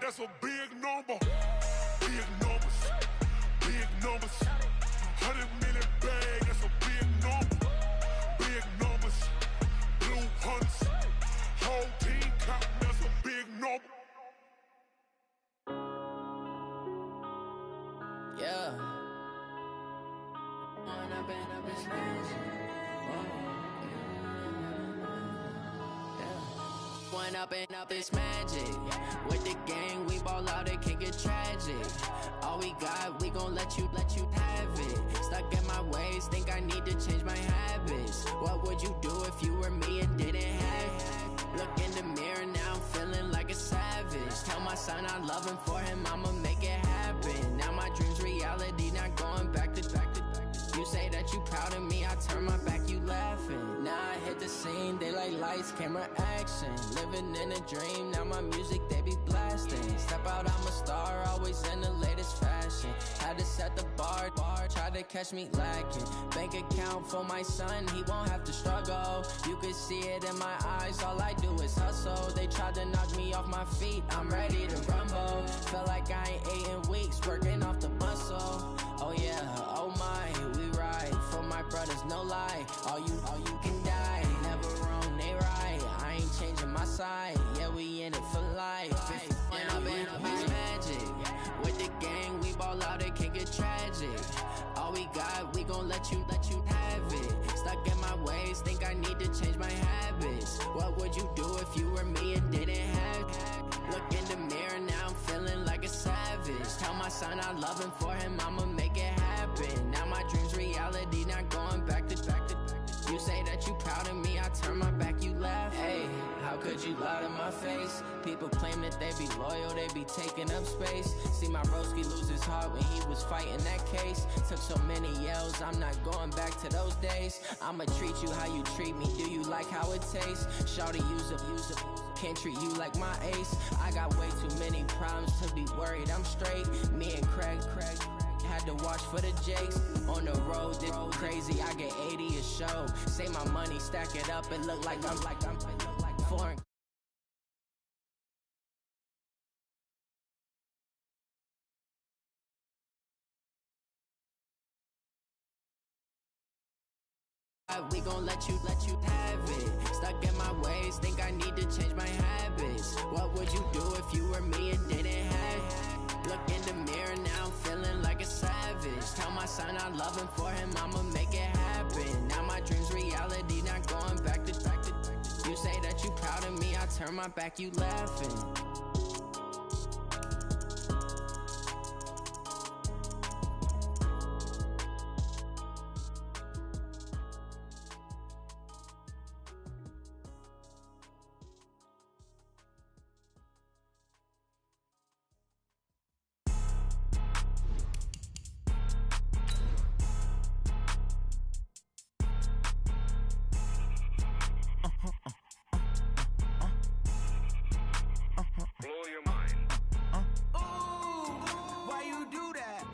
that's a big number. Big numbers, big numbers. 100 million bag, that's a big number. Big numbers, blue hunts. Whole team count, that's a big number. Yeah. One up and up is magic. With the gang, we ball out, it can get tragic. All we got, we gon' let you have it. Stuck in my ways, think I need to change my habits. What would you do if you were me and didn't have it? Look in the mirror, now I'm feeling like a savage. Tell my son I love him, for him I'ma make it happen. Now my dream's reality, not going back to. You say that you proud of me, I turn my back, you laughing. Now I hit the scene, they like lights, camera, action. Living in a dream, now my music, they be blasting. Step out, I'm a star, always in the latest fashion. Had to set the bar, try to catch me lacking. Bank account for my son, he won't have to struggle. You can see it in my eyes, all I do is hustle. They tried to knock me off my feet, I'm ready to rumble. Felt like I ain't ate in weeks, working off the muscle. Oh yeah, oh my, we ride for my brothers, no lie. All you can die, never wrong, they right. I ain't changing my side, yeah, we in it for life. If up is magic. With the gang, we ball out, it can get tragic. All we got, we gon' let you have it. Stuck in my ways, think I need to change my habits. What would you do if you were me and didn't have it? Look in the mirror, now I'm feeling like a savage. Tell my son I love him, for him I'ma make it happen. Now my dream's reality, not going back to. You say that you proud of me, I turn my back, you laugh. Hey, how could you lie to my face? People claim that they be loyal, they be taking up space. See my broski lose his heart when he was fighting that case. Took so many yells, I'm not going back to those days. I'ma treat you how you treat me, do you like how it tastes? Shawty, use up, can't treat you like my ace. I got way too many problems to be worried, I'm straight. Me and Craig had to watch for the Jakes. On the road, this crazy, I get 80 a show. Say my money, stack it up, it look like I'm foreign. We gon' let you have it. Stuck in my ways, think I need to change my habits. What would you do if you were me and didn't have it? Look in the mirror, now I'm feeling like a savage. Tell my son I love him, for him I'ma make it happen. Now my dream's reality, not going back to. You say that you proud of me, I turn my back, you laughing.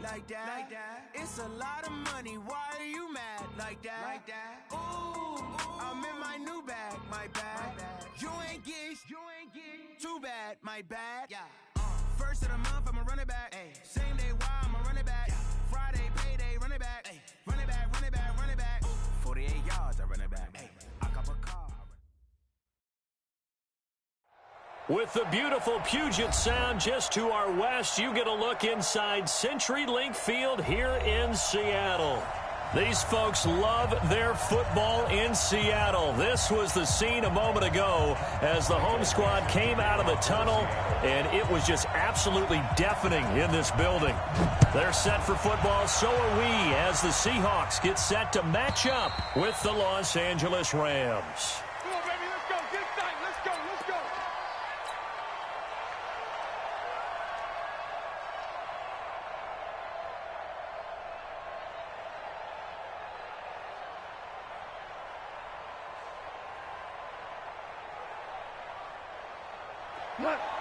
Like that. It's a lot of money. Why are you mad like that? Ooh, I'm in my new bag, my bad. You ain't get too bad, my bad. Yeah. First of the month, I'ma run it back. Ay. Same day, why I'ma run it back. Yeah. Friday, payday, run it back. Ay. Run it back, run it back, run it back. 48 yards, I run it back. Ay. I cop a car. With the beautiful Puget Sound just to our west, you get a look inside CenturyLink Field here in Seattle. These folks love their football in Seattle. This was the scene a moment ago as the home squad came out of the tunnel, and it was just absolutely deafening in this building. They're set for football, so are we, as the Seahawks get set to match up with the Los Angeles Rams.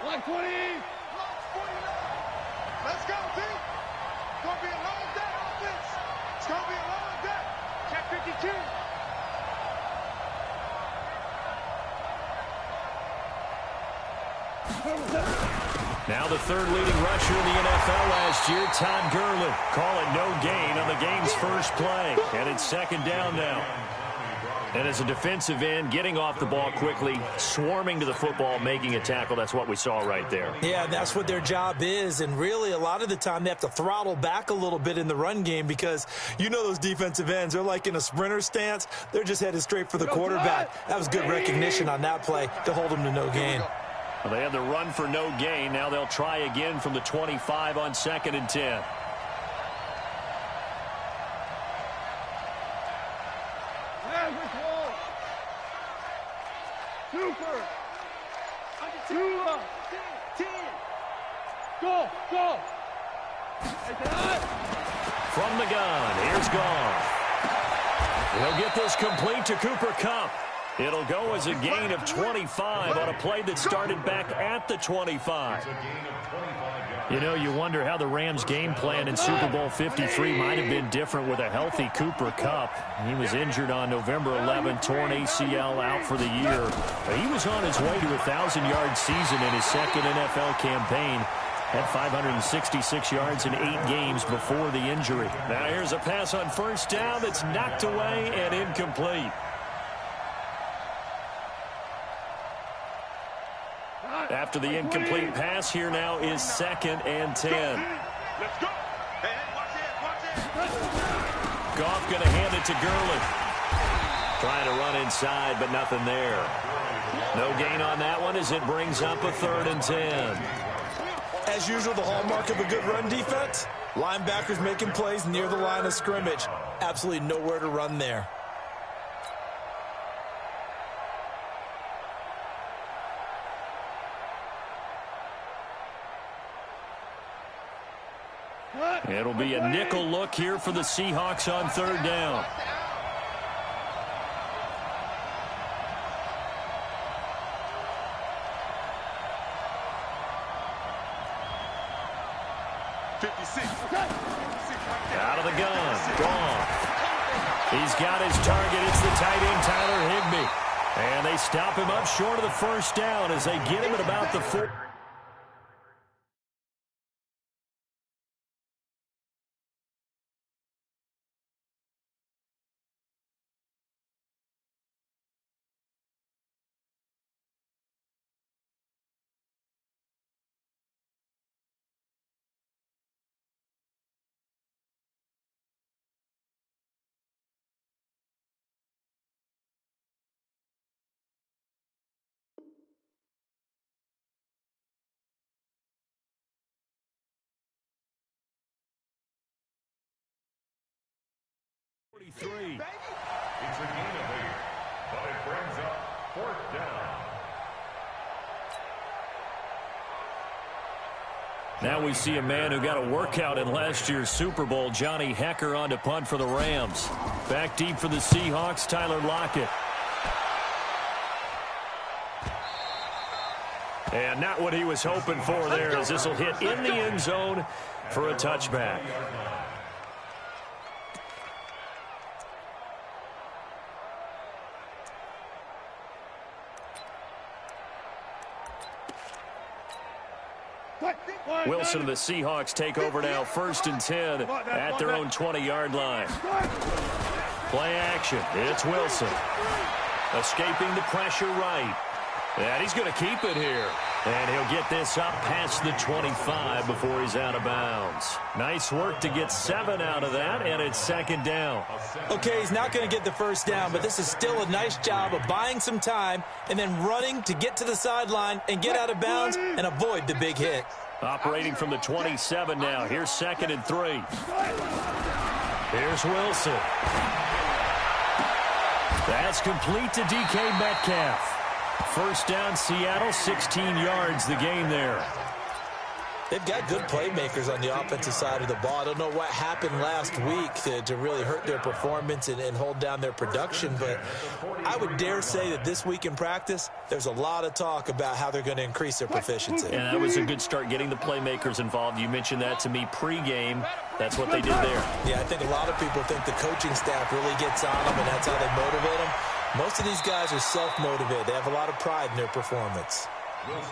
Like 20. Let's go, team. It's going to be a long day offense. It's going to be a long day. Check 52. Now the third leading rusher in the NFL last year, Todd Gurley. Call it no gain on the game's first play. And it's second down now. And as a defensive end, getting off the ball quickly, swarming to the football, making a tackle, that's what we saw right there. Yeah, that's what their job is. And really, a lot of the time, they have to throttle back a little bit in the run game because you know those defensive ends, they're like in a sprinter stance. They're just headed straight for the quarterback. That was good recognition on that play to hold them to no gain. Well, they had the run for no gain. Now they'll try again from the 25 on 2nd and 10. Go! From the gun, here's Goff. He'll get this complete to Cooper Kupp. It'll go as a gain of 25 on a play that started back at the 25. You know, you wonder how the Rams' game plan in Super Bowl 53 might have been different with a healthy Cooper Kupp. He was injured on November 11, torn ACL, out for the year. He was on his way to a 1,000-yard season in his second NFL campaign. Had 566 yards in 8 games before the injury. Now here's a pass on first down that's knocked away and incomplete. After the incomplete pass, here now is 2nd and 10. Let's go. Hey, watch it. Goff going to hand it to Gurley. Trying to run inside, but nothing there. No gain on that one as it brings up a 3rd and 10. As usual, the hallmark of a good run defense, linebackers making plays near the line of scrimmage. Absolutely nowhere to run there. It'll be a nickel look here for the Seahawks on 3rd down. Out of the gun. Gone. He's got his target. It's the tight end, Tyler Higbee. And they stop him up short of the first down as they get him at about the 4. It's a gain of 8, but it brings up 4th down. Now we see a man who got a workout in last year's Super Bowl, Johnny Hekker, on to punt for the Rams. Back deep for the Seahawks, Tyler Lockett. And not what he was hoping for there, as this will hit in the end zone for a touchback. Wilson and the Seahawks take over now, 1st and 10 at their own 20-yard line. Play action. It's Wilson. Escaping the pressure right. And he's going to keep it here. And he'll get this up past the 25 before he's out of bounds. Nice work to get 7 out of that, and it's 2nd down. Okay, he's not going to get the first down, but this is still a nice job of buying some time and then running to get to the sideline and get out of bounds and avoid the big hit. Operating from the 27 now. Here's 2nd and 3. Here's Wilson. That's complete to DK Metcalf. First down, Seattle, 16 yards the gain there. They've got good playmakers on the offensive side of the ball. I don't know what happened last week to really hurt their performance and hold down their production, but I would dare say that this week in practice, there's a lot of talk about how they're going to increase their proficiency. And that was a good start, getting the playmakers involved. You mentioned that to me pregame. That's what they did there. Yeah, I think a lot of people think the coaching staff really gets on them, and that's how they motivate them. Most of these guys are self-motivated. They have a lot of pride in their performance.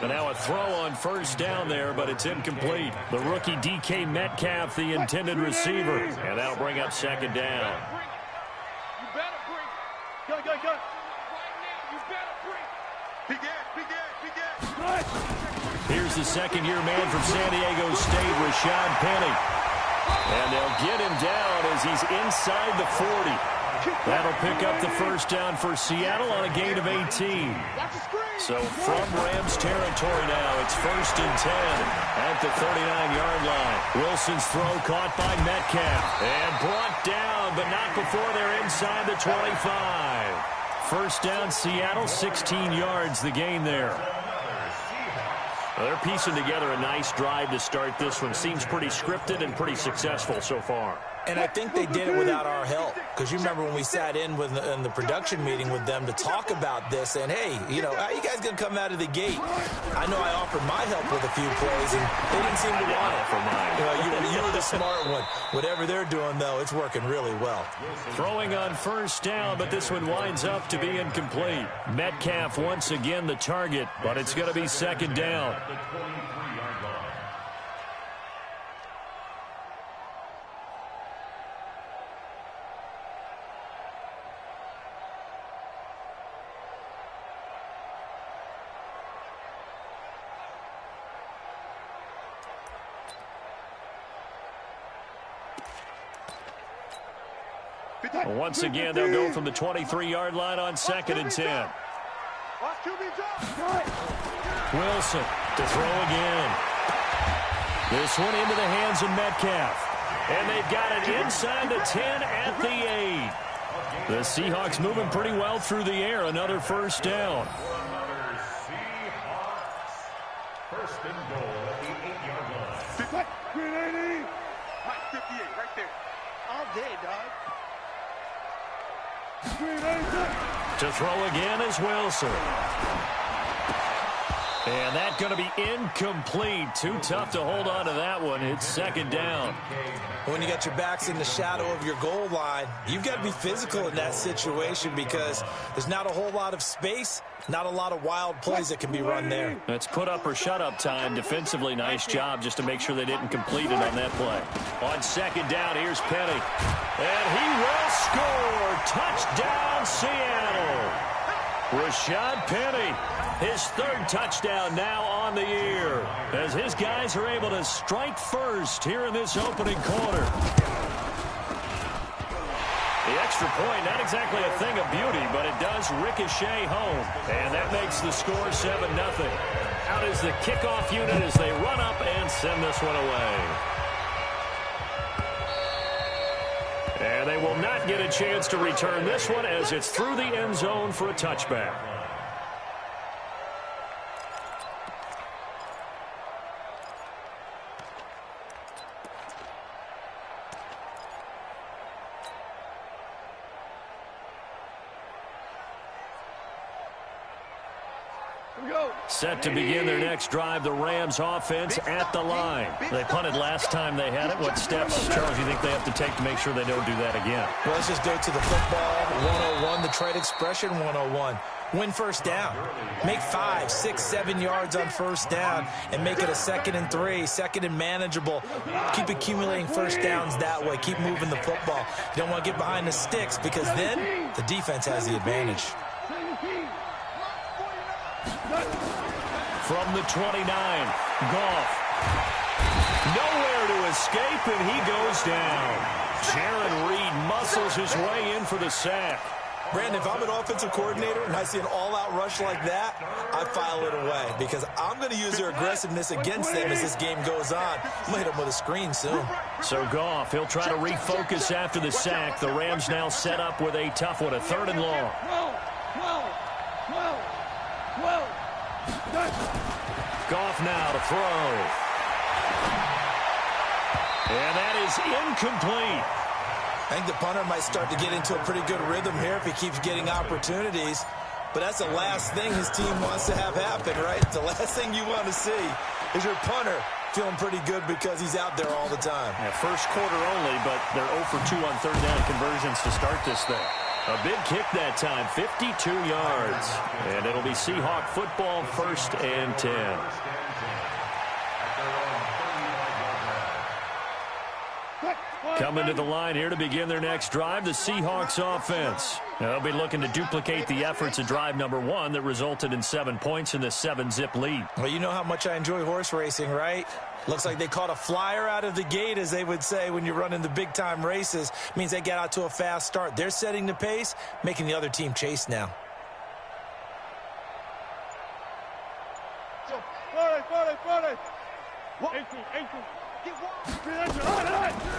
And now a throw on first down there, but it's incomplete. The rookie DK Metcalf, the intended receiver. And that'll bring up second down. You better bring. Go. Right now, you better bring. Begin. Here's the second-year man from San Diego State, Rashad Penny. And they'll get him down as he's inside the 40. That'll pick up the first down for Seattle on a gain of 18. So from Rams territory now, it's 1st and 10 at the 39-yard line. Wilson's throw caught by Metcalf and brought down, but not before they're inside the 25. First down, Seattle, 16 yards, the gain there. Well, they're piecing together a nice drive to start this one. Seems pretty scripted and pretty successful so far. And I think they did it without our help. Because you remember when we sat in the production meeting with them to talk about this, and hey, you know, how are you guys going to come out of the gate? I know I offered my help with a few plays, and they didn't seem to want it. For mine. You know, you were the smart one. Whatever they're doing, though, it's working really well. Throwing on first down, but this one winds up to be incomplete. Metcalf once again the target, but it's going to be second down. Once again, they'll go from the 23-yard line on 2nd and 10. Wilson to throw again. This one into the hands of Metcalf. And they've got it inside the 10 at the 8. The Seahawks moving pretty well through the air. Another first down. First and goal at the 8-yard line. 380. 58 right there. All day, dog. To throw again is Wilson. And that's going to be incomplete. Too tough to hold on to that one. It's second down. When you got your backs in the shadow of your goal line, you've got to be physical in that situation because there's not a whole lot of space, not a lot of wild plays that can be run there. That's put up or shut up time. Defensively, nice job just to make sure they didn't complete it on that play. On second down, here's Penny. And he will score. Touchdown, Seattle. Rashad Penny, his 3rd touchdown now on the year, as his guys are able to strike first here in this opening quarter. The extra point, not exactly a thing of beauty, but it does ricochet home. And that makes the score 7-0. Out is the kickoff unit as they run up and send this one away. And they will not get a chance to return this one as it's through the end zone for a touchback. Set to begin their next drive, the Rams offense at the line. They punted last time they had it. What steps, Charles, do you think they have to take to make sure they don't do that again? Well, let's just go to the football 101, the trade expression 101. Win first down. Make 5, 6, 7 yards on first down and make it a 2nd and 3, 2nd and manageable. Keep accumulating first downs that way. Keep moving the football. You don't want to get behind the sticks because then the defense has the advantage. From the 29, Goff. Nowhere to escape, and he goes down. Jaron Reed muscles his way in for the sack. Brandon, if I'm an offensive coordinator and I see an all-out rush like that, I file it away because I'm going to use their aggressiveness against them as this game goes on. I'm going to hit them with a screen soon. So Goff, he'll try to refocus after the sack. The Rams now set up with a tough one, a 3rd and long. Goff now to throw. And that is incomplete. I think the punter might start to get into a pretty good rhythm here if he keeps getting opportunities. But that's the last thing his team wants to have happen, right? The last thing you want to see is your punter feeling pretty good because he's out there all the time. Yeah, first quarter only, but they're 0 for 2 on 3rd down conversions to start this thing. A big kick that time, 52 yards. And it'll be be Seahawk football, 1st and 10. Coming to the line here to begin their next drive, the Seahawks offense. They'll be looking to duplicate the efforts of drive number 1 that resulted in 7 points in the 7-zip lead. Well, you know how much I enjoy horse racing, right? Looks like they caught a flyer out of the gate, as they would say when you're running the big-time races. Means they get out to a fast start. They're setting the pace, making the other team chase now.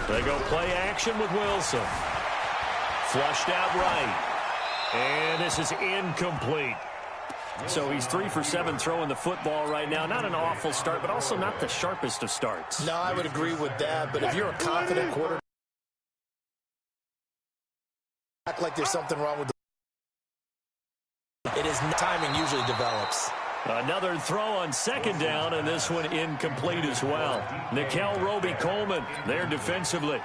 They go play action with Wilson. Flushed out right. And this is incomplete. So he's 3 for 7 throwing the football right now. Not an awful start, but also not the sharpest of starts. No, I would agree with that. But if you're a confident quarterback, act like there's something wrong with the... It is timing usually develops. Another throw on 2nd down, and this one incomplete as well. Nikel Roby-Coleman there defensively.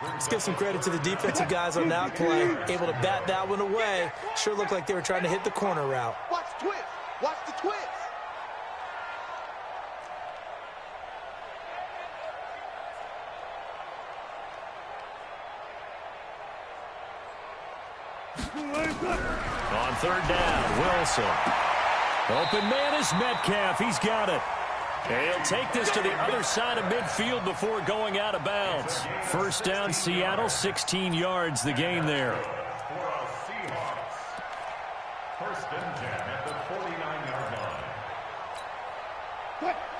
Let's give some credit to the defensive guys on that play. Able to bat that one away. Sure looked like they were trying to hit the corner route. Watch the twist. Watch the twist. On 3rd down, Wilson. Open man is Metcalf. He's got it. And he'll take this to the other side of midfield before going out of bounds. 1st down, Seattle, 16 yards the gain there. 1st and 10 at the 49-yard line. Don't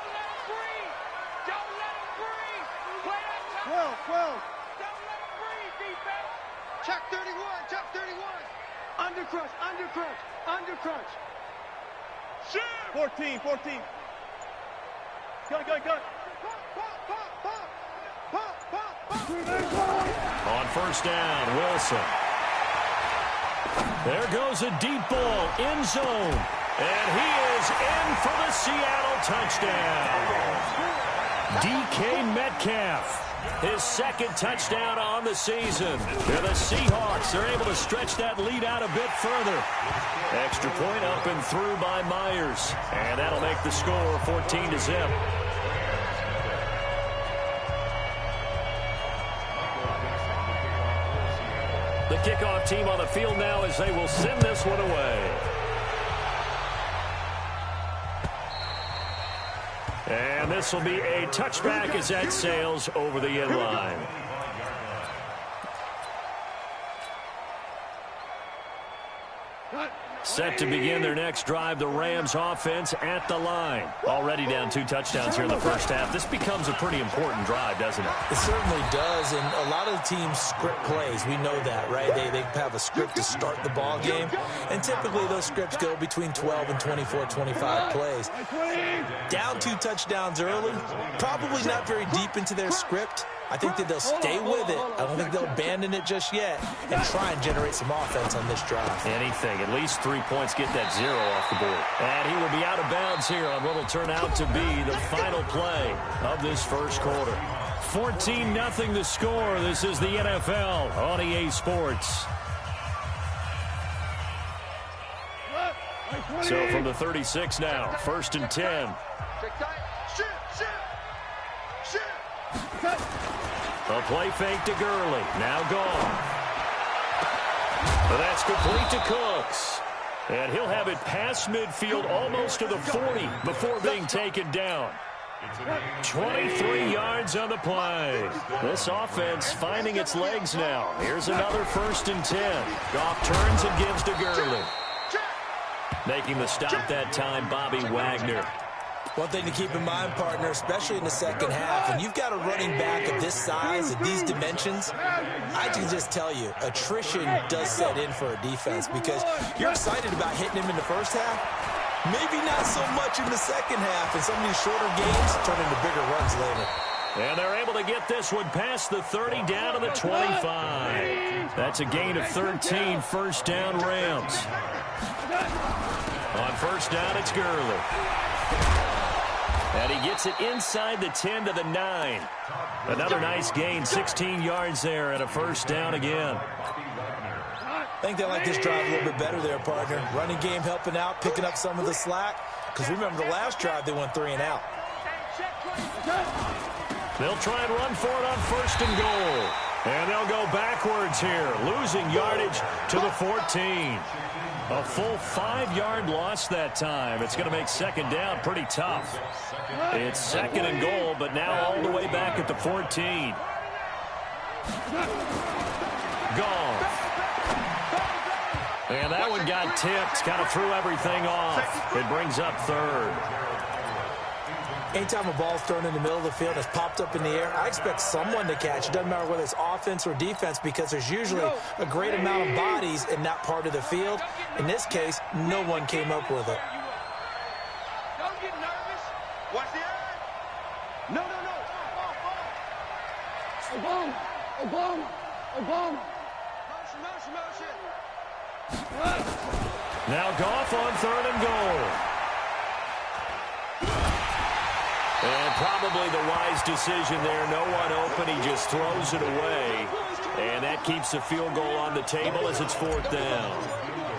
let him breathe. Don't let him breathe. Play that time. 12. Don't let him breathe, defense. Check 31. Check 31. Undercrush. Undercrush. Shoot. 14. Go. On 1st down, Wilson. There goes a deep ball, end zone. And he is in for the Seattle touchdown. DK Metcalf, his 2nd touchdown on the season. And the Seahawks are able to stretch that lead out a bit further. Extra point up and through by Myers. And that'll make the score 14-zip. The kickoff team on the field now as they will send this one away. And this will be a touchback as that sails over the end line. Set to begin their next drive, the Rams offense at the line. Already down 2 touchdowns here in the 1st half. This becomes a pretty important drive, doesn't it? It certainly does, and a lot of the teams script plays. We know that, right? They have a script to start the ball game, and typically those scripts go between 12 and 24, 25 plays. Down 2 touchdowns early, probably not very deep into their script. I think that they'll stay with it. I don't think they'll abandon it just yet and try and generate some offense on this drive. Anything. At least 3 points, get that 0 off the board. And he will be out of bounds here on what will turn out to be the final play of this 1st quarter. 14-0 the score. This is the NFL on EA Sports. So from the 36 now, 1st and 10. A play fake to Gurley. Now gone. But that's complete to Cooks. And he'll have it past midfield almost to the 40 before being taken down. 23 yards on the play. This offense finding its legs now. Here's another 1st and 10. Goff turns and gives to Gurley. Making the stop that time, Bobby Wagner. One thing to keep in mind, partner, especially in the 2nd half, when you've got a running back of this size, at these dimensions, I can just tell you, attrition does set in for a defense because you're excited about hitting him in the 1st half, maybe not so much in the 2nd half, and some of these shorter games turn into bigger runs later. And they're able to get this one past the 30 down to the 25. That's a gain of 13, 1st down Rams. On 1st down, it's Gurley. And he gets it inside the 10 to the 9. Another nice gain, 16 yards there, and a 1st down again. I think they like this drive a little bit better there, partner. Running game helping out, picking up some of the slack. Because remember, the last drive, they went 3 and out. They'll try and run for it on 1st and goal. And they'll go backwards here, losing yardage to the 14. A full 5-yard loss that time. It's going to make 2nd down pretty tough. It's 2nd and goal, but now all the way back at the 14. Gone. And that one got tipped, kind of threw everything off. It brings up 3rd. Anytime a ball's thrown in the middle of the field, it's popped up in the air, I expect someone to catch. It doesn't matter whether it's offense or defense because there's usually a great amount of bodies in that part of the field. In this case, no one came up with it. Don't get nervous. Watch the eye. No. Obama. Motion. Now Goff on 3rd and goal. And probably the wise decision there. No one open. He just throws it away. And that keeps the field goal on the table as it's 4th down.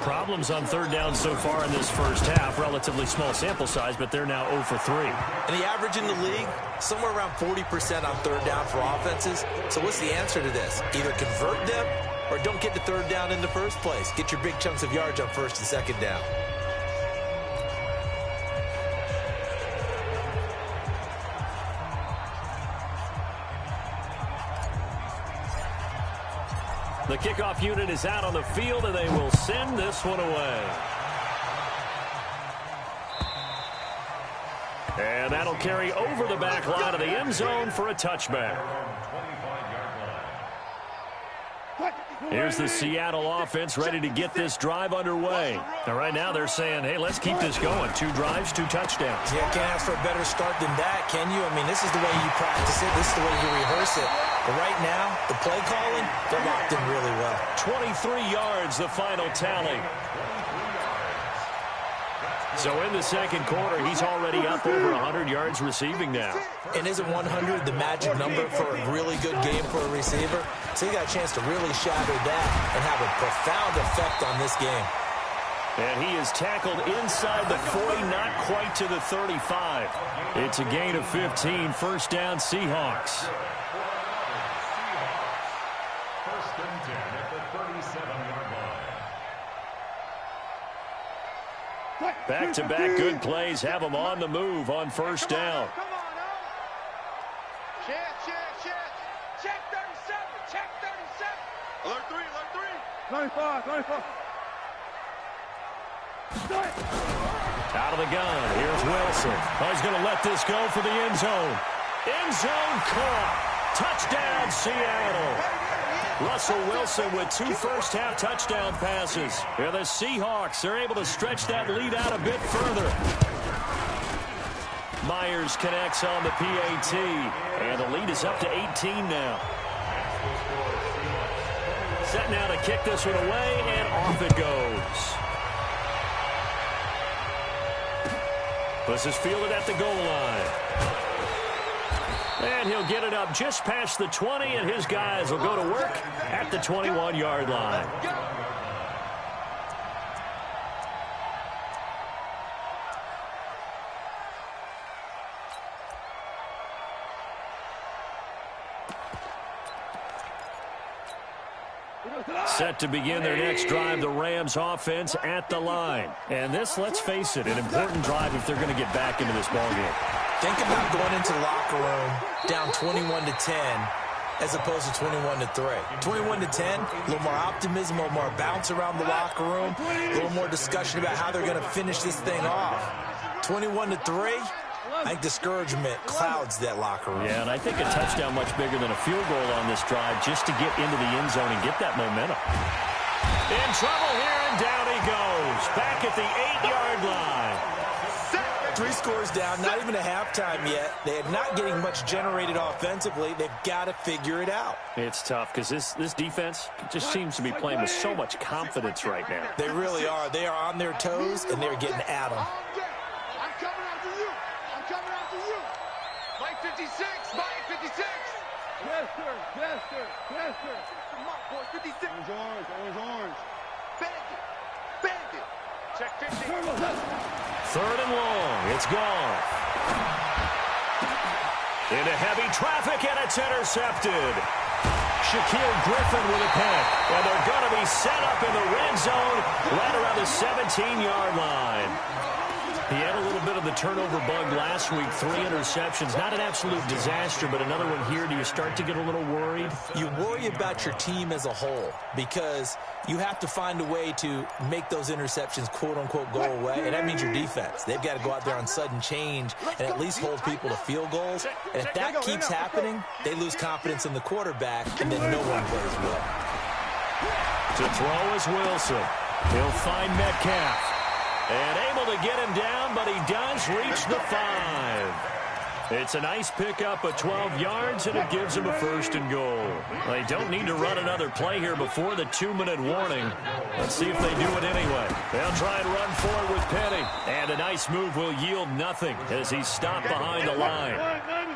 Problems on 3rd down so far in this first half. Relatively small sample size, but they're now 0 for 3. And the average in the league, somewhere around 40% on 3rd down for offenses. So what's the answer to this? Either convert them or don't get to 3rd down in the first place. Get your big chunks of yards on 1st and 2nd down. The kickoff unit is out on the field, and they will send this one away. And that'll carry over the back line of the end zone for a touchback. Here's the Seattle offense ready to get this drive underway. And right now they're saying, hey, let's keep this going. 2 drives, 2 touchdowns. Yeah, can't ask for a better start than that, can you? I mean, this is the way you practice it. This is the way you rehearse it. But right now, the play calling, they're locked in really well. 23 yards, the final tally. So in the 2nd quarter, he's already up over 100 yards receiving now. And isn't 100 the magic number for a really good game for a receiver? So he got a chance to really shatter that and have a profound effect on this game. And he is tackled inside the 40, not quite to the 35. It's a gain of 15, 1st down Seahawks. First and 10 at the 37-yard line. Back-to-back good plays have them on the move on 1st down. Come on, Check. Check 37. Alert 3. 25. Out of the gun. Here's Wilson. Oh, he's going to let this go for the end zone. End zone caught. Touchdown, Seattle. Russell Wilson with 2 first-half touchdown passes. Yeah, the Seahawks are able to stretch that lead out a bit further. Myers connects on the PAT, and the lead is up to 18 now. Set now to kick this one away, and off it goes. This is fielded at the goal line. And he'll get it up just past the 20, and his guys will go to work at the 21-yard line. Set to begin their next drive, the Rams offense at the line. And this, let's face it, an important drive if they're going to get back into this ballgame. Think about going into the locker room down 21-10 as opposed to 21-3. 21-10, a little more optimism, a little more bounce around the locker room, a little more discussion about how they're going to finish this thing off. 21-3, I think discouragement clouds that locker room. Yeah, and I think a touchdown much bigger than a field goal on this drive just to get into the end zone and get that momentum. In trouble here, and down he goes. Back at the 8-yard line. 3 scores down, not even a halftime yet. They are not getting much generated offensively. They've got to figure it out. It's tough because this defense just seems to be playing with so much confidence right now. They really are. They are on their toes, and they're getting at them. I'm coming after you. Mike 56. Yes, sir. Come on, boy. 56. Orange. Third and long. It's gone. Into heavy traffic, and it's intercepted. Shaquille Griffin with a pick, and they're going to be set up in the red zone right around the 17-yard line. He had a little bit of the turnover bug last week, 3 interceptions. Not an absolute disaster, but another one here. Do you start to get a little worried? You worry about your team as a whole because you have to find a way to make those interceptions, quote-unquote, go away, and that means your defense. They've got to go out there on sudden change and at least hold people to field goals. And if that keeps happening, they lose confidence in the quarterback, and then no one plays well. To throw is Wilson. He'll find Metcalf. And able to get him down, but he does reach the 5. It's a nice pickup of 12 yards, and it gives him a first and goal. They don't need to run another play here before the 2-minute warning. Let's see if they do it anyway. They'll try and run forward with Penny. And a nice move will yield nothing as he's stopped behind the line.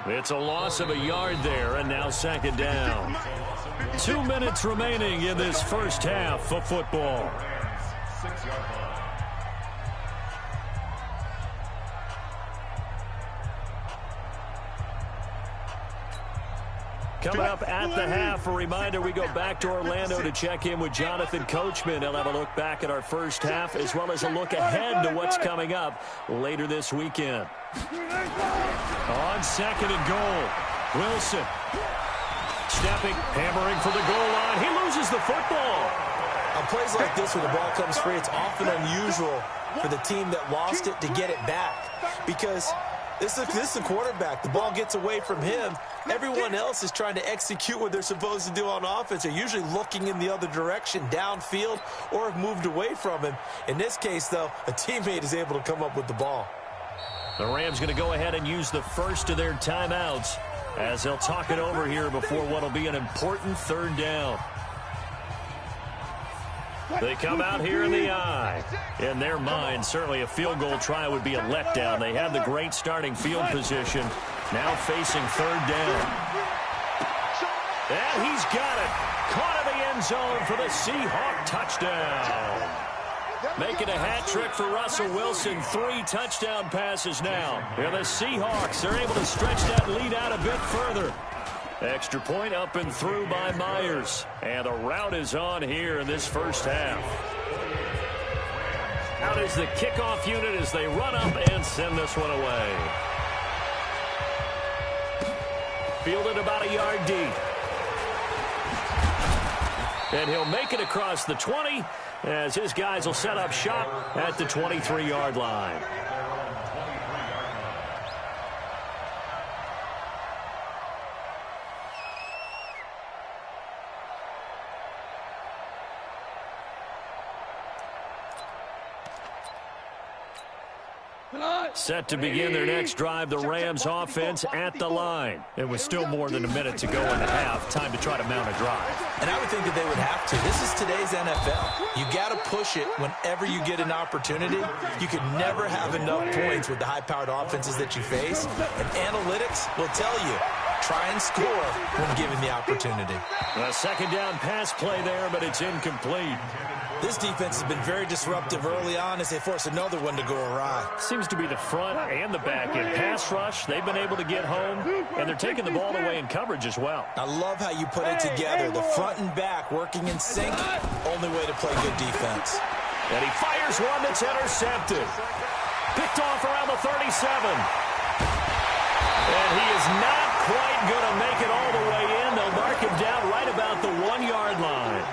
It's a loss of a yard there, and now second down. 2 minutes remaining in this first half of football. Coming up at the half, a reminder, we go back to Orlando to check in with Jonathan Coachman. He'll have a look back at our first half as well as a look ahead to what's coming up later this weekend. On second and goal, Wilson stepping, hammering for the goal line. He loses the football. On plays like this where the ball comes free, it's often unusual for the team that lost it to get it back because this is the quarterback. The ball gets away from him. Everyone else is trying to execute what they're supposed to do on offense. They're usually looking in the other direction, downfield, or have moved away from him. In this case, though, a teammate is able to come up with the ball. The Rams going to go ahead and use the first of their timeouts as they'll talk it over here before what will be an important third down. They come out here in the eye. In their mind, certainly a field goal try would be a letdown. They have the great starting field position. Now facing third down. And he's got it. Caught in the end zone for the Seahawk touchdown. Making a hat trick for Russell Wilson. 3 touchdown passes now. And the Seahawks are able to stretch that lead out a bit further. Extra point up and through by Myers. And the route is on here in this first half. Out is the kickoff unit as they run up and send this one away. Fielded about a yard deep. And he'll make it across the 20 as his guys will set up shop at the 23-yard line. Set to begin their next drive, the Rams offense at the line. It was still more than a minute to go in the half. Time to try to mount a drive. And I would think that they would have to. This is today's NFL. You got to push it whenever you get an opportunity. You could never have enough points with the high-powered offenses that you face. And analytics will tell you, try and score when given the opportunity. A second down pass play there, but it's incomplete. This defense has been very disruptive early on as they force another one to go awry. Seems to be the front and the back end. Pass rush, they've been able to get home, and they're taking the ball away in coverage as well. I love how you put it together. The front and back working in sync, only way to play good defense. And he fires one that's intercepted. Picked off around the 37. And he is not quite going to make it all the way in. They'll mark him down right about the 1-yard line.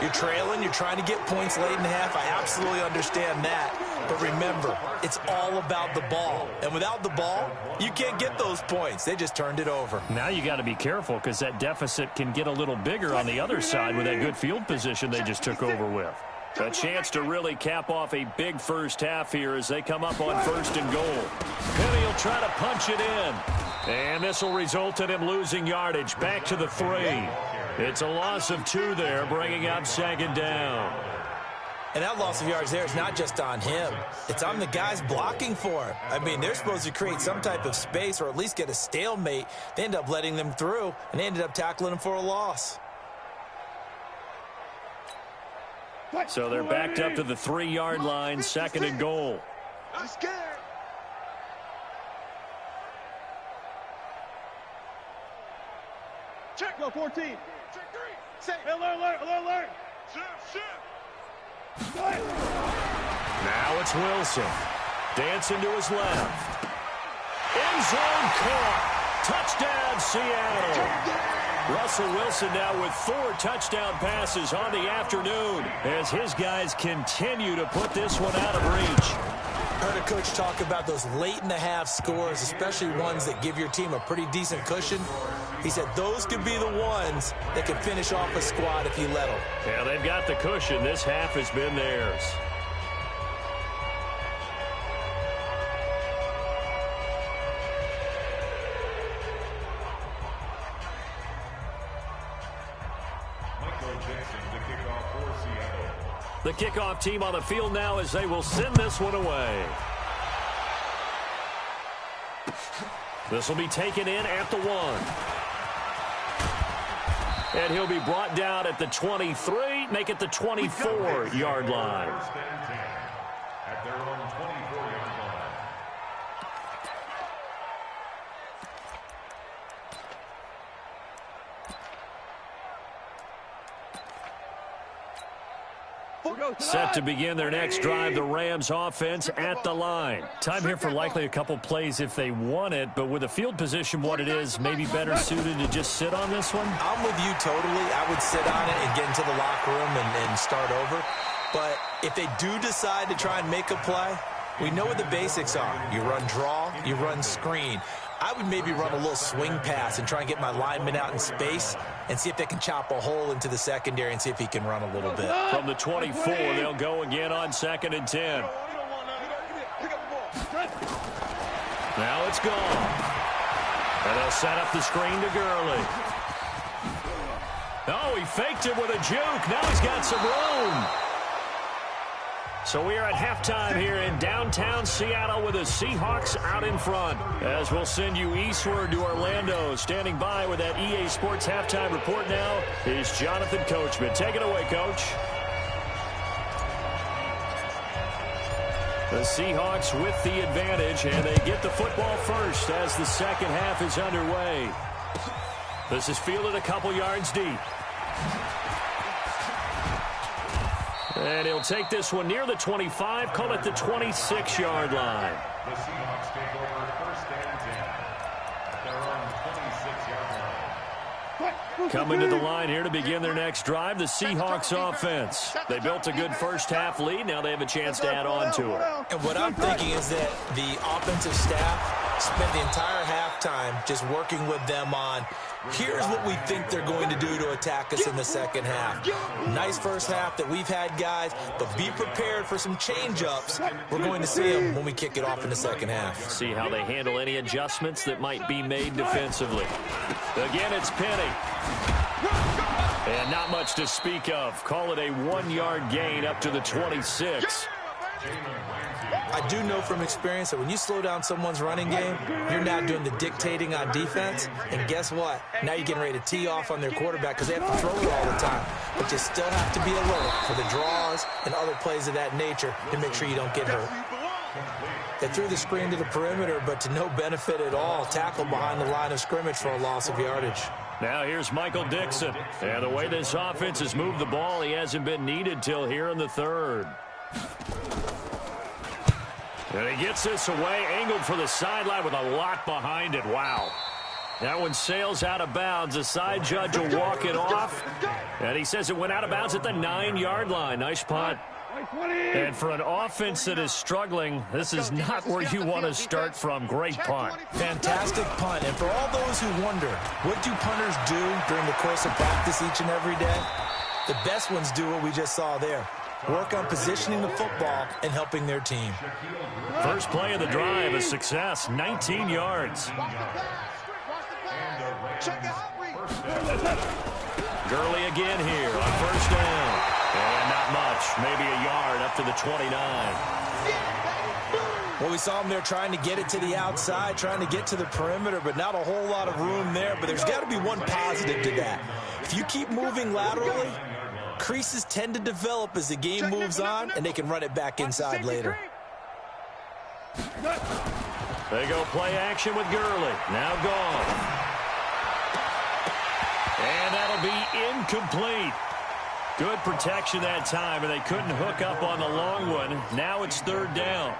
You're trailing, you're trying to get points late in the half. I absolutely understand that. But remember, it's all about the ball. And without the ball, you can't get those points. They just turned it over. Now you got to be careful because that deficit can get a little bigger on the other side with that good field position they just took over with. A chance to really cap off a big first half here as they come up on first and goal. Penny will try to punch it in. And this will result in him losing yardage. Back to the 3. It's a loss of 2 there, bringing up second down. And that loss of yards there is not just on him. It's on the guys blocking for him. I mean, they're supposed to create some type of space or at least get a stalemate. They end up letting them through, and they ended up tackling him for a loss. So they're backed up to the 3-yard line, 2nd and goal. I'm scared. Check. Go 14. Check 3. Say. Alert. Shift. Now it's Wilson. Dancing to his left. End zone caught. Touchdown, Seattle. Russell Wilson now with 4 touchdown passes on the afternoon as his guys continue to put this one out of reach. Heard a coach talk about those late-in-the-half scores, especially ones that give your team a pretty decent cushion. He said those could be the ones that can finish off a squad if you let them. Yeah, they've got the cushion. This half has been theirs. The kickoff team on the field now as they will send this one away. This will be taken in at the 1. And he'll be brought down at the 23, make it the 24-yard line. At their own 24-yard line. Set to begin their next drive, the Rams offense at the line. Time here for likely a couple plays if they want it, but with the field position what it is, maybe better suited to just sit on this one? I'm with you totally. I would sit on it and get into the locker room and start over. But if they do decide to try and make a play, we know what the basics are. You run draw, you run screen. I would maybe run a little swing pass and try and get my lineman out in space and see if they can chop a hole into the secondary and see if he can run a little bit. From the 24, they'll go again on 2nd and 10. Now it's gone. And they'll set up the screen to Gurley. Oh, he faked it with a juke. Now he's got some room. So we are at halftime here in downtown Seattle with the Seahawks out in front. As we'll send you eastward to Orlando. Standing by with that EA Sports halftime report now is Jonathan Coachman. Take it away, Coach. The Seahawks with the advantage, and they get the football first as the second half is underway. This is fielded a couple yards deep. And he'll take this one near the 25, call it the 26-yard line. The Seahawks take over 1st and 10 at their own 26-yard line. Coming to the line here to begin their next drive, the Seahawks offense. They built a good first half lead. Now they have a chance to add on to it. And what I'm thinking is that the offensive staff spent the entire halftime just working with them on, here's what we think they're going to do to attack us in the second half. Nice first half that we've had, guys, but be prepared for some change-ups. We're going to see them when we kick it off in the second half. See how they handle any adjustments that might be made defensively. Again, it's Penny. And not much to speak of. Call it a 1-yard gain up to the 26. I do know from experience that when you slow down someone's running game, you're not doing the dictating on defense. And guess what? Now you're getting ready to tee off on their quarterback because they have to throw it all the time. But you still have to be alert for the draws and other plays of that nature to make sure you don't get hurt. They threw the screen to the perimeter, but to no benefit at all. Tackled behind the line of scrimmage for a loss of yardage. Now here's Michael Dixon. And the way this offense has moved the ball, he hasn't been needed till here in the third. And he gets this away, angled for the sideline with a lot behind it. Wow. That one sails out of bounds. The side judge will walk it off. And he says it went out of bounds at the 9-yard line. Nice punt. And for an offense that is struggling, this is not where you want to start from. Great punt. Fantastic punt. And for all those who wonder, what do punters do during the course of practice each and every day? The best ones do what we just saw there. Work on positioning the football and helping their team. First play of the drive, a success, 19 yards. Gurley again here on first down. And not much, maybe a yard up to the 29. Well, we saw him there trying to get it to the outside, trying to get to the perimeter, but not a whole lot of room there. But there's got to be one positive to that. If you keep moving laterally, creases tend to develop as the game moves on, and they can run it back inside later. They go play action with Gurley. Now gone. And that'll be incomplete. Good protection that time, and they couldn't hook up on the long one. Now it's third down.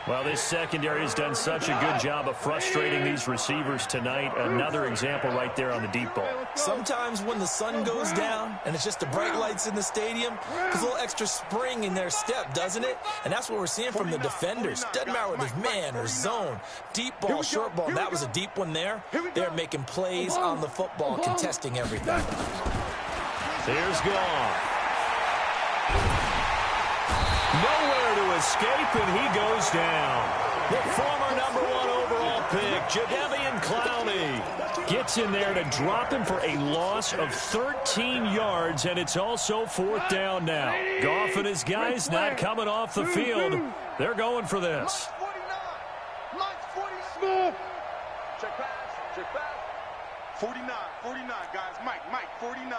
Well, this secondary has done such a good job of frustrating these receivers tonight. Another example right there on the deep ball. Sometimes when the sun goes down and it's just the bright lights in the stadium, there's a little extra spring in their step, doesn't it? And that's what we're seeing from the defenders. Doesn't matter whether it's man or zone, deep ball, short ball. That was a deep one there. They're making plays on the football, contesting everything. Here's Goff. Nowhere to escape, and he goes down. The former #1 overall pick, Jadeveon Clowney, gets in there to drop him for a loss of 13 yards, and it's also fourth down now. Goff and his guys not coming off the field. They're going for this. Launch 49. Check pass. 49, guys. Mike, 49.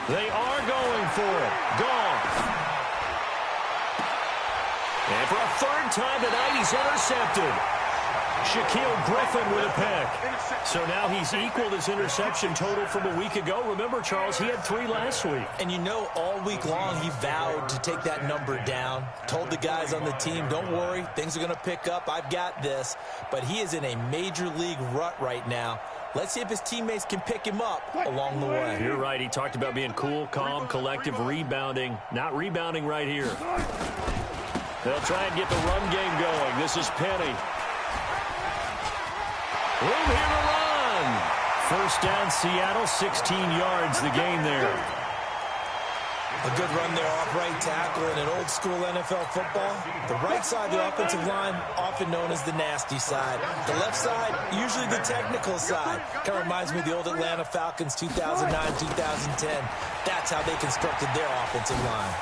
They are going for it. Goff. And for a third time tonight, he's intercepted. Shaquille Griffin with a pick. So now he's equaled his interception total from a week ago. Remember, Charles, he had 3 last week. And you know, all week long, he vowed to take that number down. Told the guys on the team, don't worry, things are going to pick up. I've got this. But he is in a major league rut right now. Let's see if his teammates can pick him up along the way. You're right. He talked about being cool, calm, collective, rebounding. Not rebounding right here. They'll try and get the run game going. This is Penny. Room here to run. First down, Seattle, 16 yards the gain there. A good run there off right tackle in an old-school NFL football. The right side of the offensive line, often known as the nasty side. The left side, usually the technical side. Kind of reminds me of the old Atlanta Falcons 2009-2010. That's how they constructed their offensive line.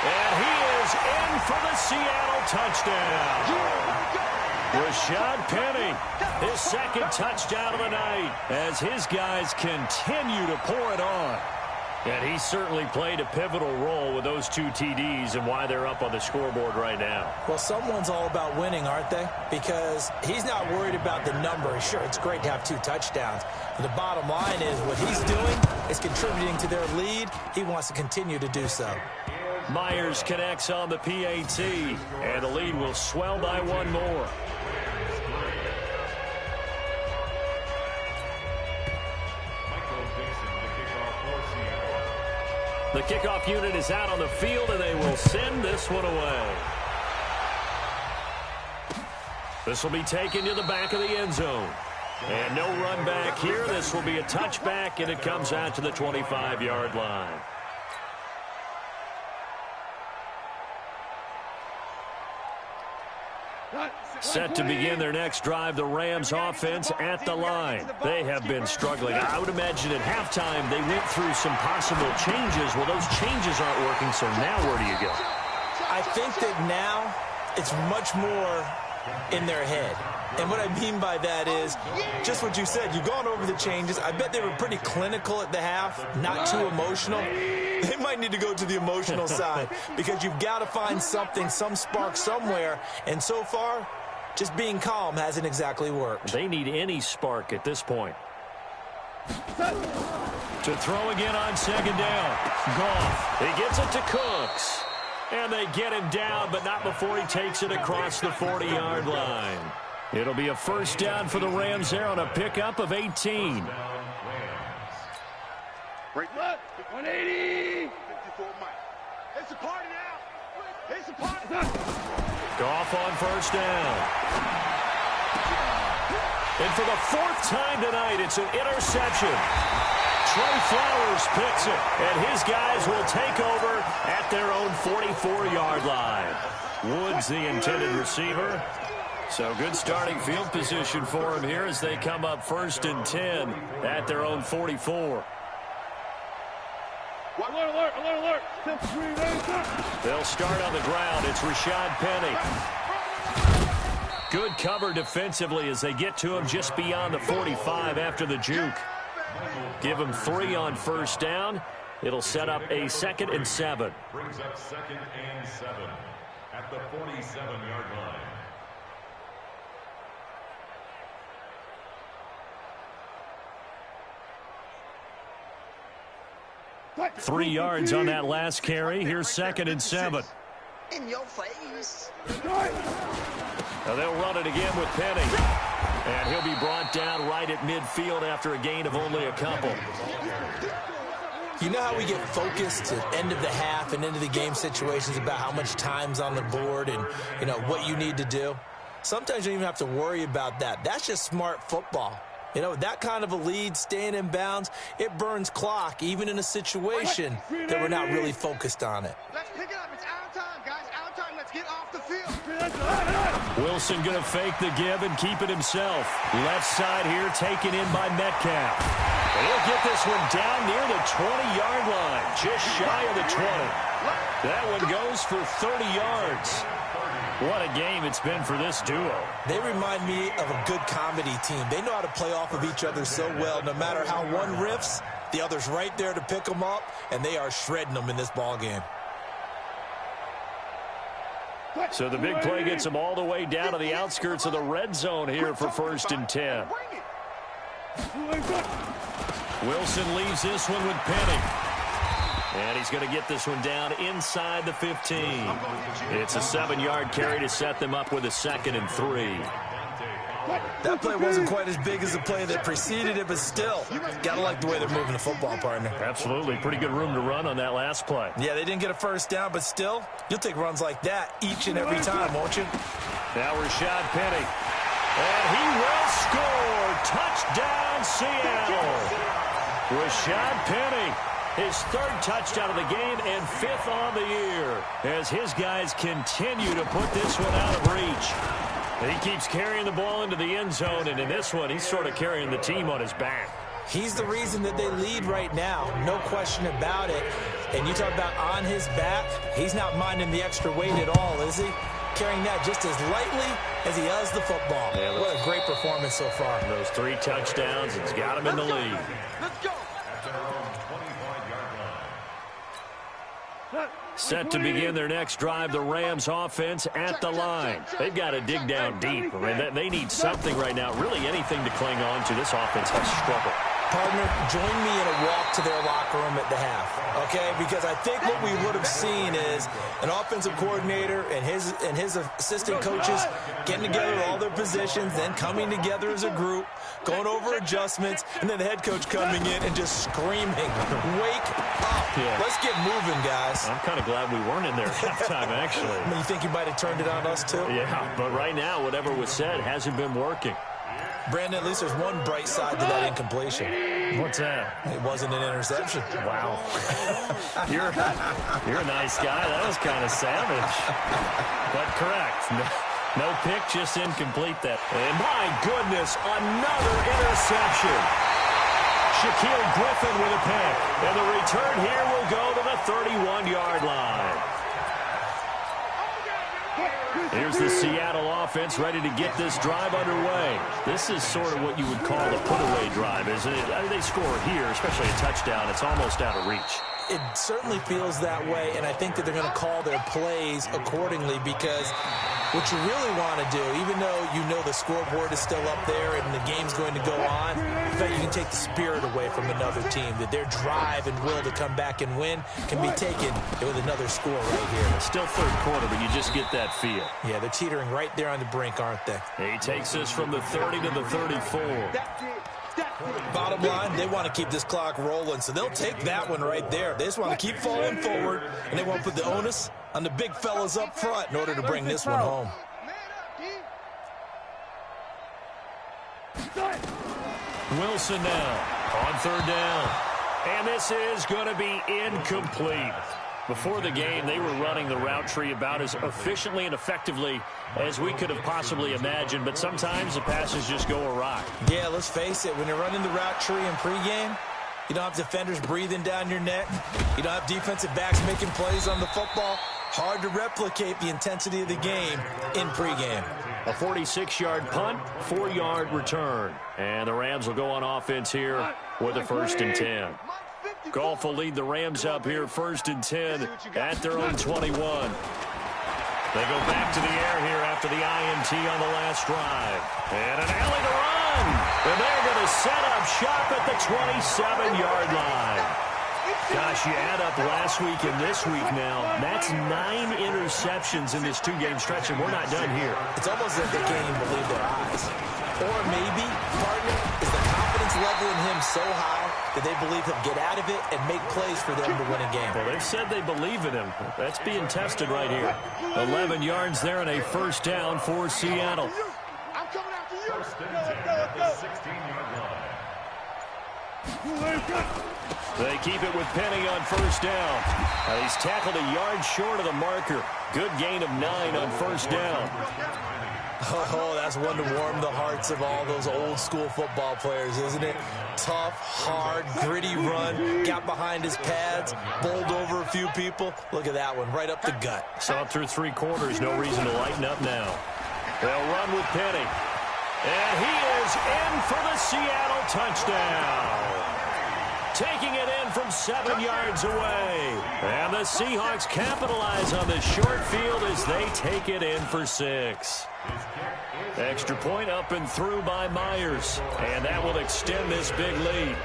And he is in for the Seattle touchdown. Rashad Penny, his second touchdown of the night as his guys continue to pour it on. And he certainly played a pivotal role with those 2 TDs and why they're up on the scoreboard right now. Well, someone's all about winning, aren't they? Because he's not worried about the number. Sure, it's great to have 2 touchdowns. But the bottom line is what he's doing is contributing to their lead. He wants to continue to do so. Myers connects on the PAT, and the lead will swell by 1 more. The kickoff unit is out on the field, and they will send this one away. This will be taken to the back of the end zone. And no run back here. This will be a touchback, and it comes out to the 25-yard line. Set to begin their next drive, the Rams offense at the line. They have been struggling. I would imagine at halftime they went through some possible changes. Well, those changes aren't working, so now where do you go? I think that now it's much more in their head. And what I mean by that is just what you said. You've gone over the changes. I bet they were pretty clinical at the half, not too emotional. They might need to go to the emotional side because you've got to find something, some spark somewhere. And so far, just being calm hasn't exactly worked. They need any spark at this point. To throw again on second down. Goff. He gets it to Cooks. And they get him down, but not before he takes it across the 40-yard line. It'll be a first down for the Rams there on a pickup of 18. Break left. 180. 54 Mike. It's a party now. It's a party. Goff on first down. And for the 4th time tonight, it's an interception. Trey Flowers picks it, and his guys will take over at their own 44-yard line. Woods, the intended receiver. So good starting field position for him here as they come up 1st and 10 at their own 44. Alert, alert, alert, alert. They'll start on the ground. It's Rashad Penny. Good cover defensively as they get to him just beyond the 45 after the juke. Give him 3 on first down. It'll set up a 2nd and 7. Brings up 2nd and 7 at the 47-yard line. 3 yards on that last carry. Here's 2nd and 7. In your face. Now they'll run it again with Penny. And he'll be brought down right at midfield after a gain of only a couple. You know how we get focused at end of the half and into the game situations about how much time's on the board and, you know, what you need to do? Sometimes you don't even have to worry about that. That's just smart football. You know, that kind of a lead, staying in bounds, it burns clock, even in a situation that we're not really focused on it. Let's pick it up. It's our time, guys. Our time. Let's get off the field. Wilson going to fake the give and keep it himself. Left side here taken in by Metcalf. And he'll get this one down near the 20-yard line, just shy of the 20. That one goes for 30 yards. What a game it's been for this duo. They remind me of a good comedy team. They know how to play off of each other so well. No matter how one riffs, the other's right there to pick them up, and they are shredding them in this ball game. So the big play gets them all the way down to the outskirts of the red zone here for 1st and 10. Wilson leaves this one with Penny. And he's going to get this one down inside the 15. It's a 7-yard carry to set them up with a 2nd and 3. That play wasn't quite as big as the play that preceded it, but still, gotta like the way they're moving the football, partner. Absolutely. Pretty good room to run on that last play. Yeah, they didn't get a first down, but still, you'll take runs like that each and every time, won't you? Now Rashad Penny. And he will score. Touchdown, Seattle. Rashad Penny. His 3rd touchdown of the game and 5th on the year as his guys continue to put this one out of reach. He keeps carrying the ball into the end zone, and in this one, he's sort of carrying the team on his back. He's the reason that they lead right now, no question about it. And you talk about on his back, he's not minding the extra weight at all, is he? Carrying that just as lightly as he does the football. Yeah, what a great performance so far. Those 3 touchdowns, it's got him in the lead. Let's go. Set to begin their next drive, the Rams offense at the line. They've got to dig down deep. I mean, they need something right now, really anything to cling on to. This offense has struggled. Partner, join me in a walk to their locker room at the half, okay? Because I think what we would have seen is an offensive coordinator and his assistant coaches getting together all their positions, then coming together as a group, going over adjustments, and then the head coach coming in and just screaming, wake up. Yeah. Let's get moving, guys. I'm kind of glad we weren't in there at halftime, actually. I mean, you think you might have turned it on us, too? Yeah, but right now, whatever was said hasn't been working. Brandon, at least there's one bright side to that incompletion. What's that? It wasn't an interception. Wow. You're a nice guy. That was kind of savage. But correct. No pick, just incomplete that. And my goodness, another interception. Shaquille Griffin with a pick. And the return here will go to the 31-yard line. Here's the Seattle offense ready to get this drive underway. This is sort of what you would call a put-away drive, isn't it? I mean, they score here, especially a touchdown. It's almost out of reach. It certainly feels that way, and I think that they're going to call their plays accordingly because what you really want to do, even though you know the scoreboard is still up there and the game's going to go on, in fact, you can take the spirit away from another team, that their drive and will to come back and win can be taken with another score right here. It's still 3rd quarter, but you just get that feel. Yeah, they're teetering right there on the brink, aren't they? He takes us from the 30 to the 34. Bottom line, they want to keep this clock rolling, so they'll take that one right there. They just want to keep falling forward, and they want to put the onus on the big fellas up front in order to bring this one home. Wilson now on 3rd down. And this is going to be incomplete. Before the game, they were running the route tree about as efficiently and effectively as we could have possibly imagined, but sometimes the passes just go awry. Yeah, let's face it, when you're running the route tree in pregame, you don't have defenders breathing down your neck. You don't have defensive backs making plays on the football. Hard to replicate the intensity of the game in pregame. A 46-yard punt, 4-yard return. And the Rams will go on offense here with a 1st and 10. Goff will lead the Rams up here 1st and 10 at their own 21. They go back to the air here after the INT on the last drive. And an alley to run. And they're going to set up shop at the 27-yard line. Gosh, you add up last week and this week now, that's 9 interceptions in this 2-game stretch, and we're not done here. It's almost like they can't even believe their eyes. Or maybe, partner, is the confidence level in him so high that they believe he'll get out of it and make plays for them to win a game. Well, they've said they believe in him. That's being tested right here. 11 yards there and a 1st down for Seattle. I'm coming after you. First and 10 at the 16-yard line. They keep it with Penny on 1st down. He's tackled a yard short of the marker. Good gain of 9 on 1st down. Oh, that's one to warm the hearts of all those old-school football players, isn't it? Tough, hard, gritty run. Got behind his pads, bowled over a few people. Look at that one, right up the gut. Saw it through 3 quarters. No reason to lighten up now. They'll run with Penny. And he is in for the Seattle touchdown. Taking it in from 7 yards away. And the Seahawks capitalize on this short field as they take it in for 6. Extra point up and through by Myers. And that will extend this big lead.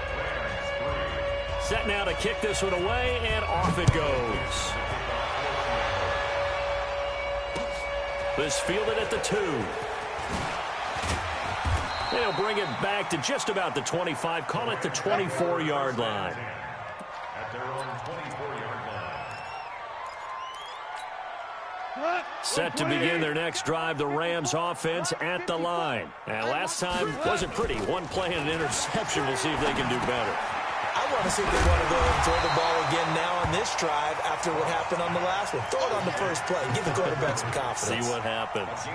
Set now to kick this one away, and off it goes. This fielded at the 2. They'll bring it back to just about the 25. Call it the 24-yard line. At their own 24-yard line. Set to begin their next drive, the Rams offense at the line. And last time wasn't pretty. 1 play and an interception. We'll see if they can do better. I want to see if they want to go and throw the ball again now on this drive after what happened on the last one. Throw it on the first play. Give the quarterback some confidence. See what happens.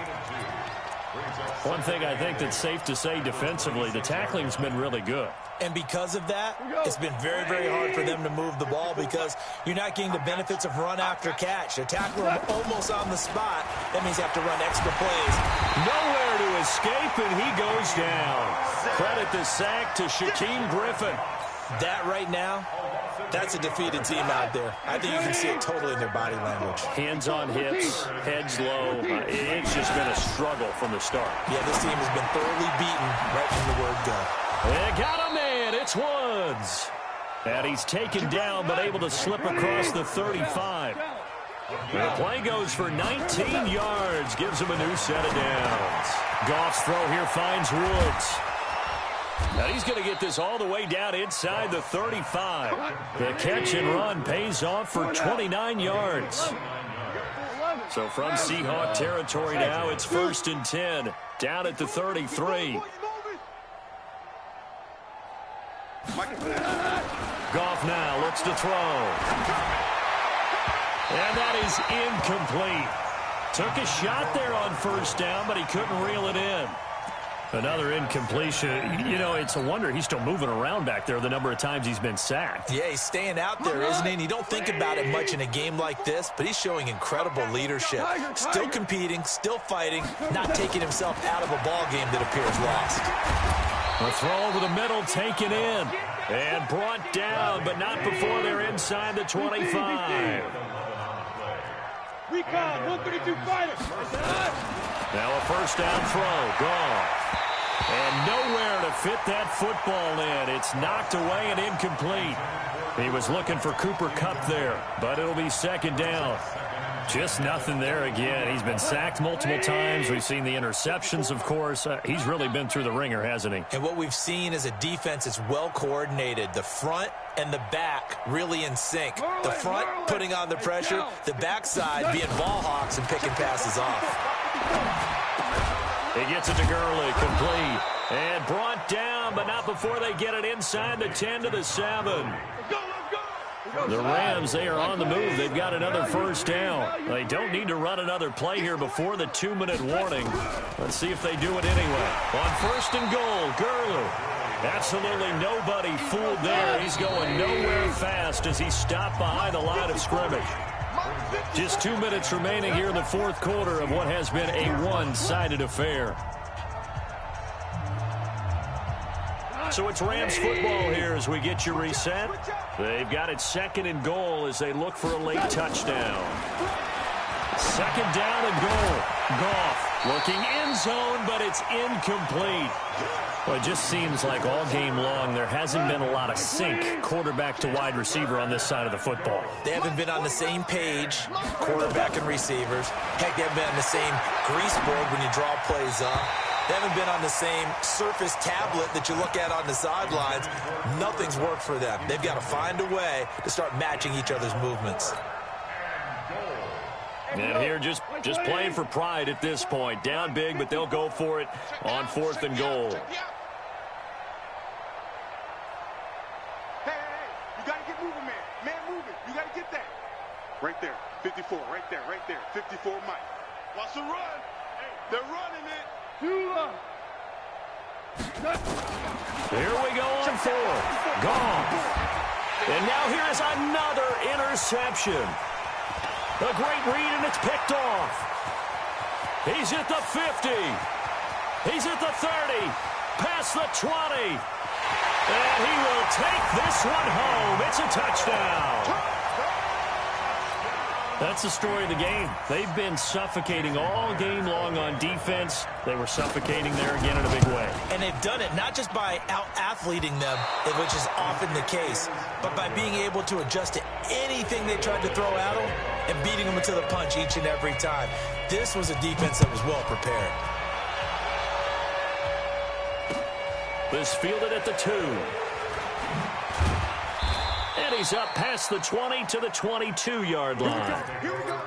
One thing I think that's safe to say defensively, the tackling's been really good. And because of that, it's been very, very hard for them to move the ball because you're not getting the benefits of run after catch. You tackle them almost on the spot. That means you have to run extra plays. Nowhere to escape, and he goes down. Credit the sack to Shaquem Griffin. That right now, that's a defeated team out there. I think you can see it totally in their body language. Hands on hips, heads low. It's just been a struggle from the start. Yeah, this team has been thoroughly beaten right from the word go. They got a man. It's Woods. And he's taken down but able to slip across the 35. The play goes for 19 yards. Gives him a new set of downs. Goff's throw here finds Woods. Now he's going to get this all the way down inside the 35. The catch and run pays off for 29 yards. So from Seahawk territory now, it's 1st and 10. Down at the 33. Goff now looks to throw. And that is incomplete. Took a shot there on 1st down, but he couldn't reel it in. Another incompletion. You know, it's a wonder he's still moving around back there the number of times he's been sacked. Yeah, he's staying out there, isn't he? And you don't think about it much in a game like this, but he's showing incredible leadership. Still competing, still fighting, not taking himself out of a ball game that appears lost. A throw over the middle, taken in, and brought down, but not before they're inside the 25. Recon, 132 fighters. Now a 1st down throw, gone. And nowhere to fit that football in. It's knocked away and incomplete. He was looking for Cooper Kupp there, but it'll be 2nd down. Just nothing there again. He's been sacked multiple times. We've seen the interceptions, of course. He's really been through the ringer, hasn't he? And what we've seen is a defense that's well coordinated. The front and the back really in sync. The front putting on the pressure, the backside being ball hawks and picking passes off. He gets it to Gurley, complete. And brought down, but not before they get it inside the 10 to the 7. The Rams, they are on the move. They've got another 1st down. They don't need to run another play here before the 2-minute warning. Let's see if they do it anyway. On 1st and goal, Gurley. Absolutely nobody fooled there. He's going nowhere fast as he stopped behind the line of scrimmage. Just 2 minutes remaining here in the fourth quarter of what has been a one-sided affair. So it's Rams football here as we get you reset. They've got it second and goal as they look for a late touchdown. Second down and goal. Goff looking end zone, but it's incomplete. Well, it just seems like all game long there hasn't been a lot of sync quarterback to wide receiver on this side of the football. They haven't been on the same page, quarterback and receivers. Heck, they haven't been on the same grease board when you draw plays up. They haven't been on the same surface tablet that you look at on the sidelines. Nothing's worked for them. They've got to find a way to start matching each other's movements. And here just playing for pride at this point. Down big, but they'll go for it on fourth and goal. Hey, you got to get moving, man. Man moving. You got to get that. Right there. 54, right there. 54, Mike. Watch the run. They're running it. Here we go on fourth. Goff. And now here is another interception. A great read, and it's picked off. He's at the 50. He's at the 30. Past the 20. And he will take this one home. It's a touchdown. That's the story of the game. They've been suffocating all game long on defense. They were suffocating there again in a big way. And they've done it not just by out-athleting them, which is often the case, but by being able to adjust to anything they tried to throw at them and beating them to the punch each and every time. This was a defense that was well prepared. This fielded at the 2. And he's up past the 20 to the 22-yard line. Here we go.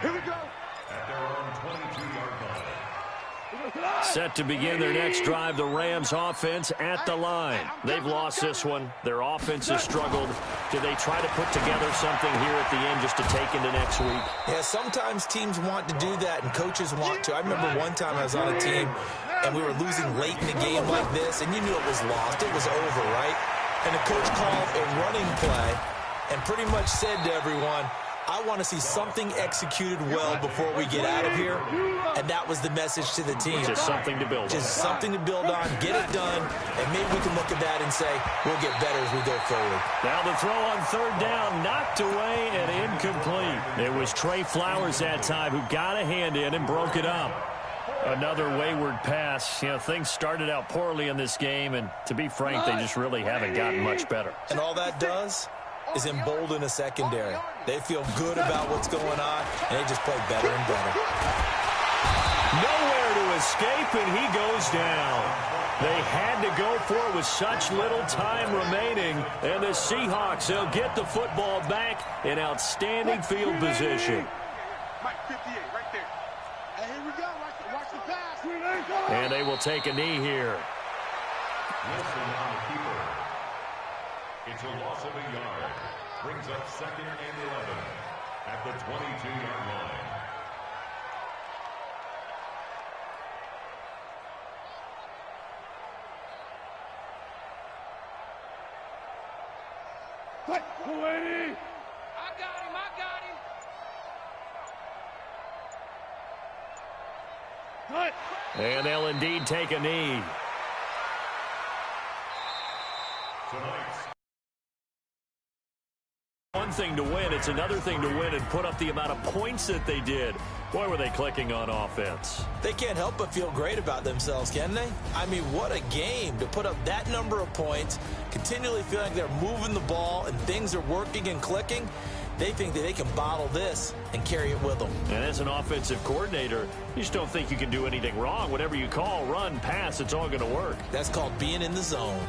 Here we go. At their own 22-yard line. Set to begin their next drive, the Rams offense at the line. They've lost this one. Their offense has struggled. Do they try to put together something here at the end just to take into next week? Yeah, sometimes teams want to do that and coaches want to. I remember one time I was on a team and we were losing late in a game like this, and you knew it was lost. It was over, right? And the coach called a running play and pretty much said to everyone, I want to see something executed well before we get out of here. And that was the message to the team. Just something to build on. Just something to build on, get it done, and maybe we can look at that and say, we'll get better as we go forward. Now the throw on third down, knocked away and incomplete. It was Trey Flowers that time who got a hand in and broke it up. Another wayward pass. You know, things started out poorly in this game, and to be frank, they just really haven't gotten much better. And all that does is embolden a secondary. They feel good about what's going on, and they just play better and better. Nowhere to escape, and he goes down. They had to go for it with such little time remaining, and the Seahawks, they'll get the football back in outstanding field position. Mike, 58, right there. Hey, here we go. Watch the pass. And they will take a knee here. Wilson on the keeper. It's a loss of a yard. Brings up second and 11 at the 22-yard line. I got him. And they'll indeed take a knee. One thing to win, it's another thing to win and put up the amount of points that they did. Boy, were they clicking on offense. They can't help but feel great about themselves, can they? I mean, what a game to put up that number of points, continually feeling like they're moving the ball and things are working and clicking. They think that they can bottle this and carry it with them. And as an offensive coordinator, you just don't think you can do anything wrong. Whatever you call, run, pass, it's all going to work. That's called being in the zone.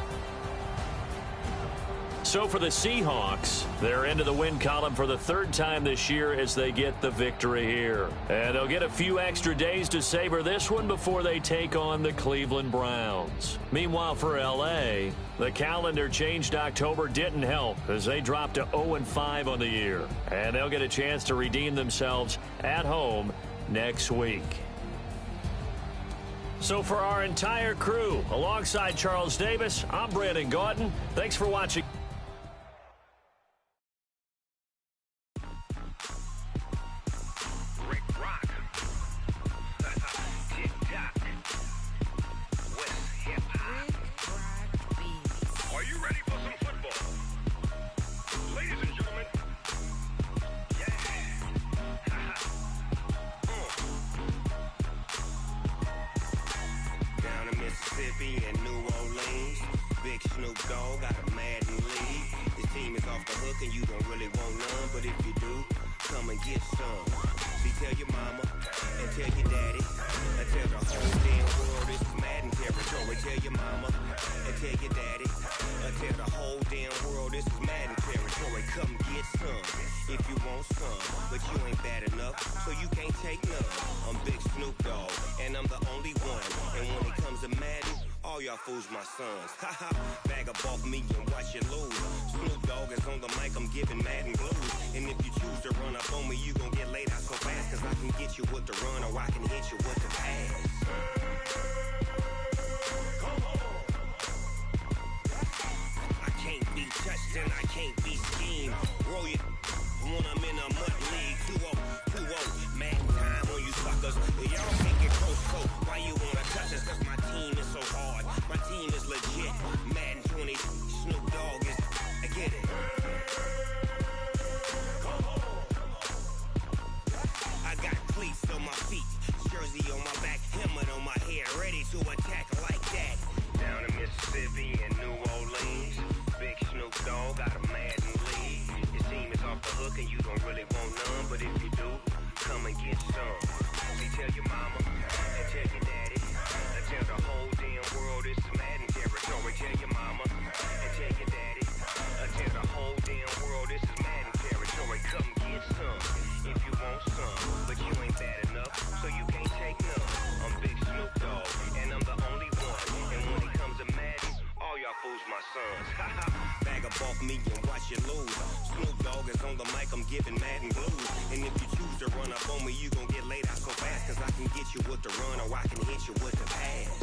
So for the Seahawks, they're into the win column for the third time this year as they get the victory here. And they'll get a few extra days to savor this one before they take on the Cleveland Browns. Meanwhile, for L.A., the calendar changed October didn't help as they dropped to 0-5 on the year. And they'll get a chance to redeem themselves at home next week. So for our entire crew, alongside Charles Davis, I'm Brandon Gaudin. Thanks for watching. Snoop Dogg got a Madden league. His team is off the hook and you don't really want none, but if you do, come and get some. See, tell your mama and tell your daddy and tell the whole damn world this is Madden territory. Tell your mama and tell your daddy and tell the whole damn world this is Madden territory. Come get some if you want some, but you ain't bad enough, so you can't take none. I'm Big Snoop Dogg, and I'm the only one. And when it comes to Madden, all y'all fools my sons. Haha, bag up off me and watch you lose. Snoop Dogg is on the mic, I'm giving Madden blues. And if you choose to run up on me, you gon' get laid out so fast, cause I can get you with the run or I can hit you with the pass. I can't be touched and I can't be schemed. Roll you when I'm in a mud league. 2-0, Madden time on you suckers. Y'all can't get close, so why you wanna touch us? Cause my team is so hard. My team is legit. Madden 20, Snoop Dogg is, I get it. I got cleats on my feet, jersey on my back, helmet on my head, ready to attack like that. Down in Mississippi and New Orleans, Big Snoop Dogg got a Madden league. His team is off the hook and you don't really want none, but if you do, come and get some. See, tell your mama and tell your daddy and tell the whole damn world this is Madden territory. Tell your mama and tell your daddy and tell the whole damn world this is Madden territory. Come get some if you want some, but you ain't bad enough, so you can't take none. I'm Big Snoop Dogg, and I'm the only one. And when it comes to Madden, all y'all fools my sons. Haha, bag up off me and watch you lose. Snoop Dogg is on the mic, I'm giving Madden blues. And if you choose to run up on me, you gon' get laid out so fast, cause I can get you with the run or I can hit you with the pass.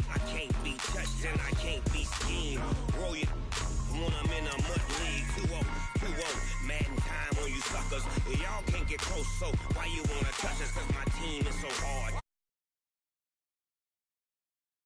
I can't be touched and I can't be schemed. Roll you when I'm in a mud league. 2-0, Madden time on you suckers. Y'all can't get close, so why you wanna touch us? Cause my team is so hard.